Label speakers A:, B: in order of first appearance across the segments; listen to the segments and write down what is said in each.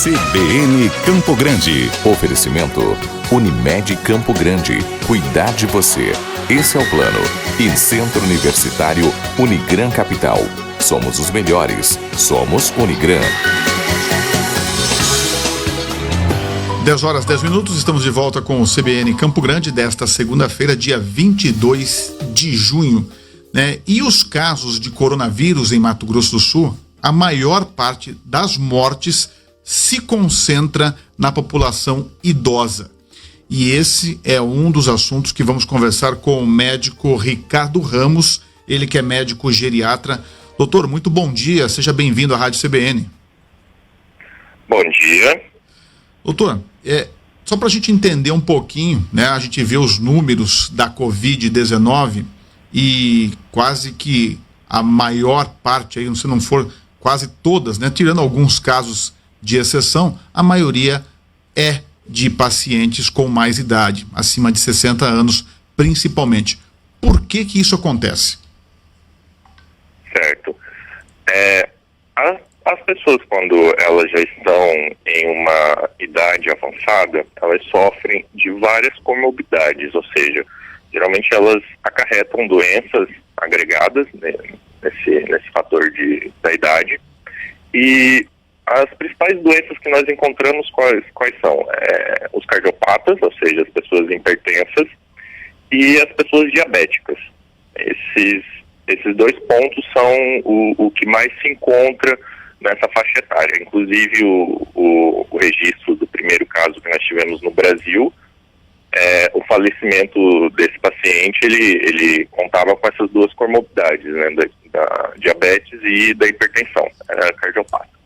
A: CBN Campo Grande. Oferecimento Unimed Campo Grande. Cuidar de você. Esse é o plano. E Centro Universitário Unigran Capital. Somos os melhores. Somos Unigran.
B: 10h10, estamos de volta com o CBN Campo Grande desta segunda-feira, dia 22 de junho, né? E os casos de coronavírus em Mato Grosso do Sul, a maior parte das mortes se concentra na população idosa. E esse é um dos assuntos que vamos conversar com o médico Ricardo Ramos, ele que é médico geriatra. Doutor, muito bom dia, seja bem-vindo à Rádio CBN.
C: Bom dia.
B: Doutor, só para a gente entender um pouquinho, né? A gente vê os números da Covid-19 e quase que a maior parte, aí, se não for quase todas, né? Tirando alguns casos de exceção, a maioria é de pacientes com mais idade, acima de 60 anos, principalmente. Por que isso acontece?
C: Certo. As pessoas, quando elas já estão em uma idade avançada, elas sofrem de várias comorbidades, ou seja, geralmente elas acarretam doenças agregadas, né, nesse fator da idade. E as principais doenças que nós encontramos quais são? Os cardiopatas, ou seja, as pessoas hipertensas, e as pessoas diabéticas. Esses dois pontos são o que mais se encontra nessa faixa etária. Inclusive o registro do primeiro caso que nós tivemos no Brasil, o falecimento desse paciente, ele contava com essas duas comorbidades, né, da diabetes e da hipertensão, era cardiopata.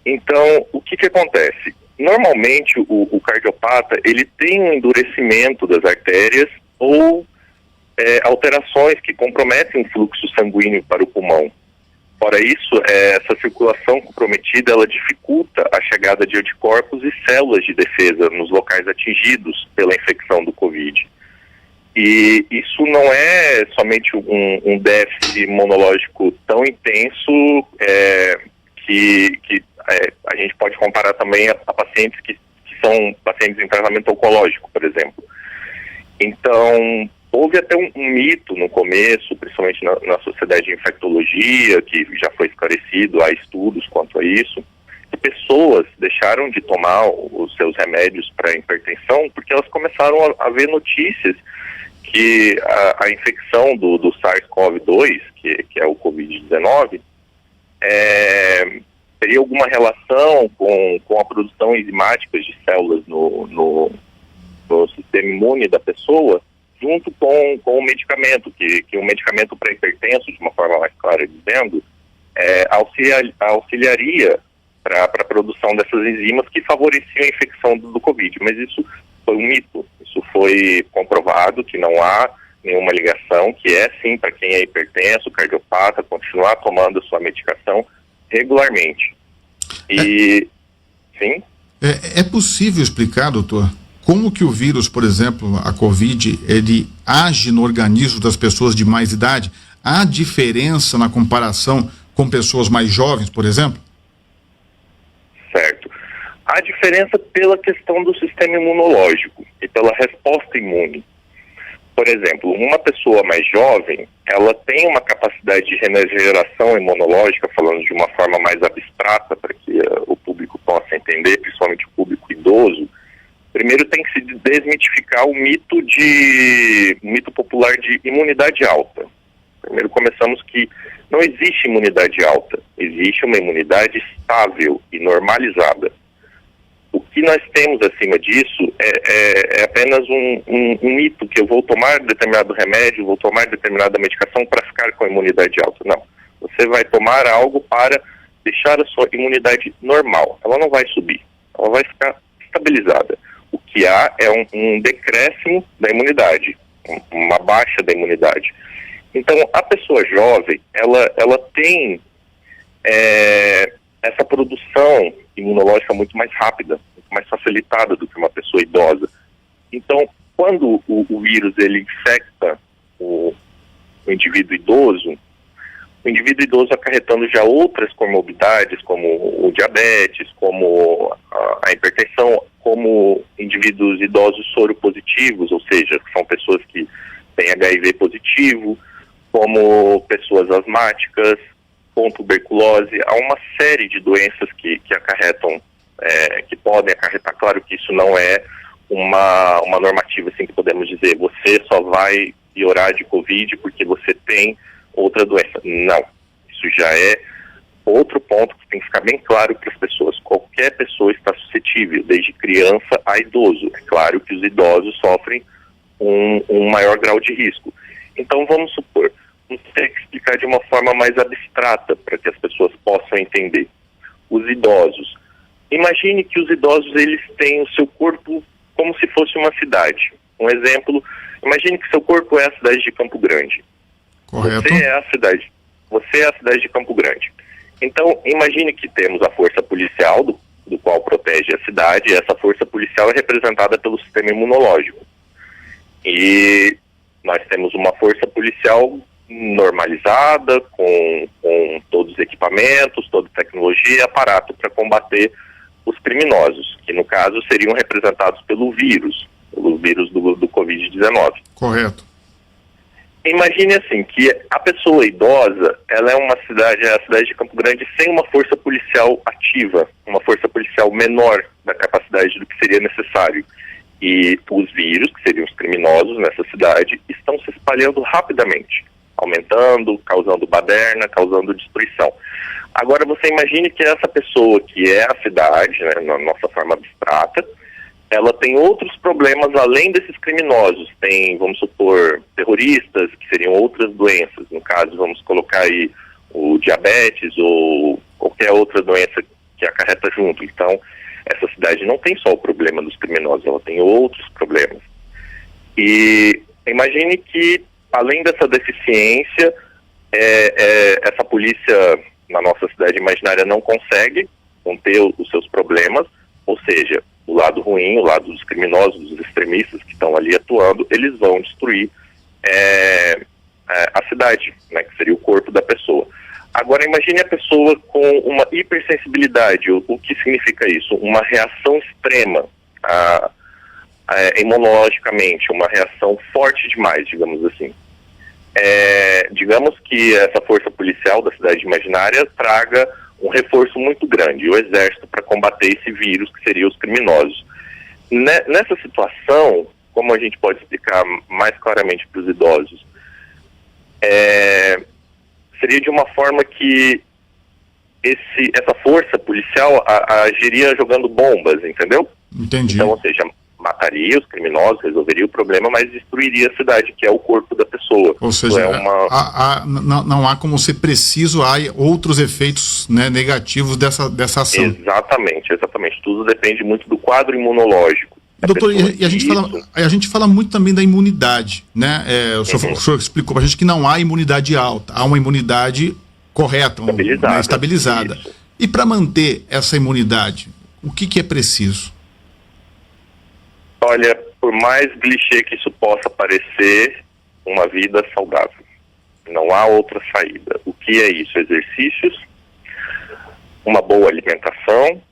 C: Então, o que acontece? Normalmente o cardiopata, ele tem um endurecimento das artérias ou alterações que comprometem o fluxo sanguíneo para o pulmão. Fora isso, essa circulação comprometida, ela dificulta a chegada de anticorpos e células de defesa nos locais atingidos pela infecção do Covid. E isso não é somente um déficit imunológico tão intenso que a gente pode comparar também a pacientes que são pacientes em tratamento oncológico, por exemplo. Então, houve até um mito no começo, principalmente na sociedade de infectologia, que já foi esclarecido, há estudos quanto a isso, que pessoas deixaram de tomar os seus remédios para hipertensão porque elas começaram a ver notícias que a infecção do SARS-CoV-2, que é o Covid-19, teria alguma relação com a produção enzimática de células no sistema imune da pessoa, junto com o medicamento, que o medicamento para hipertenso, de uma forma mais clara dizendo, auxiliaria para a produção dessas enzimas que favoreciam a infecção do Covid. Mas isso foi um mito, isso foi comprovado que não há nenhuma ligação, que sim para quem é hipertenso, cardiopata, continuar tomando a sua medicação regularmente. Sim?
B: É possível explicar, doutor, como que o vírus, por exemplo, a Covid, ele age no organismo das pessoas de mais idade? Há diferença na comparação com pessoas mais jovens, por exemplo?
C: Certo. Há diferença pela questão do sistema imunológico e pela resposta imune. Por exemplo, uma pessoa mais jovem, ela tem uma capacidade de regeneração imunológica, falando de uma forma mais abstrata, para que o público possa entender, principalmente o público idoso. Primeiro tem que se desmitificar o mito popular de imunidade alta. Primeiro começamos que não existe imunidade alta, existe uma imunidade estável e normalizada. O que nós temos acima disso é apenas um mito, que eu vou tomar determinado remédio, vou tomar determinada medicação para ficar com a imunidade alta. Não, você vai tomar algo para deixar a sua imunidade normal. Ela não vai subir, ela vai ficar estabilizada. O que há é um decréscimo da imunidade, uma baixa da imunidade. Então, a pessoa jovem, ela tem essa produção imunológica muito mais rápida, muito mais facilitada do que uma pessoa idosa. Então, quando o vírus ele infecta o indivíduo idoso, o indivíduo idoso acarretando já outras comorbidades, como o diabetes, como a hipertensão, como indivíduos idosos soropositivos, ou seja, são pessoas que têm HIV positivo, como pessoas asmáticas, com tuberculose. Há uma série de doenças que acarretam, que podem acarretar. Claro que isso não é uma normativa assim que podemos dizer, você só vai piorar de Covid porque você tem outra doença. Não, isso já é outro ponto que tem que ficar bem claro para as pessoas. Qualquer pessoa está suscetível, desde criança a idoso. É claro que os idosos sofrem um maior grau de risco. Então vamos supor, vamos ter que explicar de uma forma mais abstrata para que as pessoas possam entender. Os idosos. Imagine que os idosos eles têm o seu corpo como se fosse uma cidade. Um exemplo, imagine que seu corpo é a cidade de Campo Grande.
B: Correto.
C: Você é a cidade de Campo Grande. Então, imagine que temos a força policial, do qual protege a cidade, e essa força policial é representada pelo sistema imunológico. E nós temos uma força policial normalizada, com todos os equipamentos, toda tecnologia e aparato para combater os criminosos, que no caso seriam representados pelo vírus do Covid-19.
B: Correto.
C: Imagine assim, que a pessoa idosa, ela é a cidade de Campo Grande sem uma força policial ativa, uma força policial menor da capacidade do que seria necessário. E os vírus, que seriam os criminosos nessa cidade, estão se espalhando rapidamente, aumentando, causando baderna, causando destruição. Agora você imagine que essa pessoa que é a cidade, né, na nossa forma abstrata, ela tem outros problemas além desses criminosos. Tem, vamos supor, terroristas, que seriam outras doenças. No caso, vamos colocar aí o diabetes ou qualquer outra doença que acarreta junto. Então, essa cidade não tem só o problema dos criminosos, ela tem outros problemas. E imagine que, além dessa deficiência, essa polícia na nossa cidade imaginária não consegue conter os seus problemas, ou seja, o lado ruim, o lado dos criminosos, dos extremistas que estão ali atuando, eles vão destruir a cidade, né, que seria o corpo da pessoa. Agora imagine a pessoa com uma hipersensibilidade. O que significa isso? Uma reação extrema imunologicamente, uma reação forte demais, digamos assim. Digamos que essa força policial da cidade imaginária traga um reforço muito grande, o exército, para combater esse vírus que seriam os criminosos. Nessa situação, como a gente pode explicar mais claramente para os idosos, seria de uma forma que essa força policial agiria jogando bombas, entendeu?
B: Entendi.
C: Então, ou seja, mataria os criminosos, resolveria o problema, mas destruiria a cidade, que é o corpo da pessoa.
B: Ou seja, não há como ser preciso, há outros efeitos, né, negativos dessa ação.
C: Exatamente. Tudo depende muito do quadro imunológico.
B: Doutor, e a gente fala muito também da imunidade, né? O senhor explicou para a gente que não há imunidade alta, há uma imunidade correta, estabilizada. E para manter essa imunidade, o que é preciso?
C: Olha, por mais clichê que isso possa parecer, uma vida saudável. Não há outra saída. O que é isso? Exercícios, uma boa alimentação,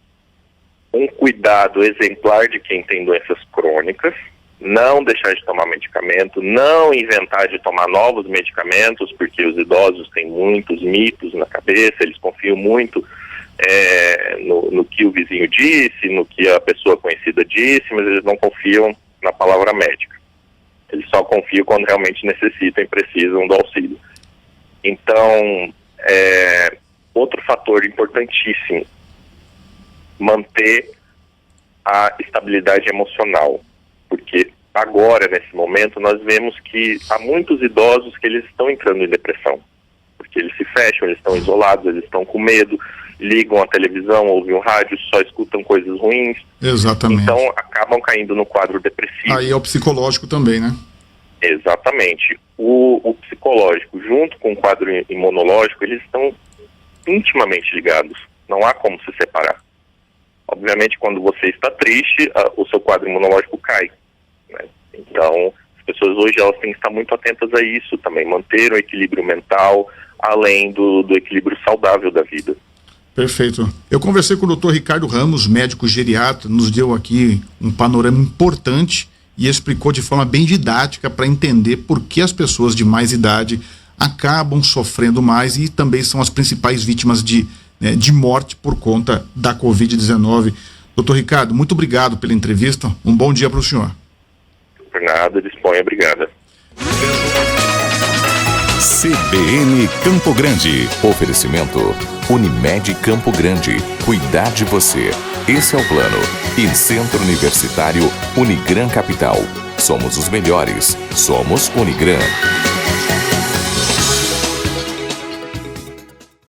C: um cuidado exemplar de quem tem doenças crônicas, não deixar de tomar medicamento, não inventar de tomar novos medicamentos, porque os idosos têm muitos mitos na cabeça, eles confiam muito no que o vizinho disse, no que a pessoa conhecida disse, mas eles não confiam na palavra médica. Eles só confiam quando realmente necessitam e precisam do auxílio. Então, outro fator importantíssimo, manter a estabilidade emocional, porque agora, nesse momento, nós vemos que há muitos idosos que eles estão entrando em depressão, porque eles se fecham, eles estão isolados, eles estão com medo, ligam a televisão, ouvem o rádio, só escutam coisas ruins.
B: Exatamente.
C: Então acabam caindo no quadro depressivo.
B: Aí é o psicológico também, né?
C: Exatamente. O psicológico junto com o quadro imunológico, eles estão intimamente ligados. Não há como se separar. Obviamente, quando você está triste, o seu quadro imunológico cai, né? Então, as pessoas hoje elas têm que estar muito atentas a isso também, manter o equilíbrio mental, além do equilíbrio saudável da vida.
B: Perfeito. Eu conversei com o Dr. Ricardo Ramos, médico geriatra, nos deu aqui um panorama importante e explicou de forma bem didática para entender por que as pessoas de mais idade acabam sofrendo mais e também são as principais vítimas de morte por conta da Covid-19. Doutor Ricardo, muito obrigado pela entrevista. Um bom dia para o senhor.
C: Por nada, disponha, obrigada.
A: CBN Campo Grande. Oferecimento Unimed Campo Grande. Cuidar de você. Esse é o plano. E Centro Universitário Unigran Capital. Somos os melhores. Somos Unigran.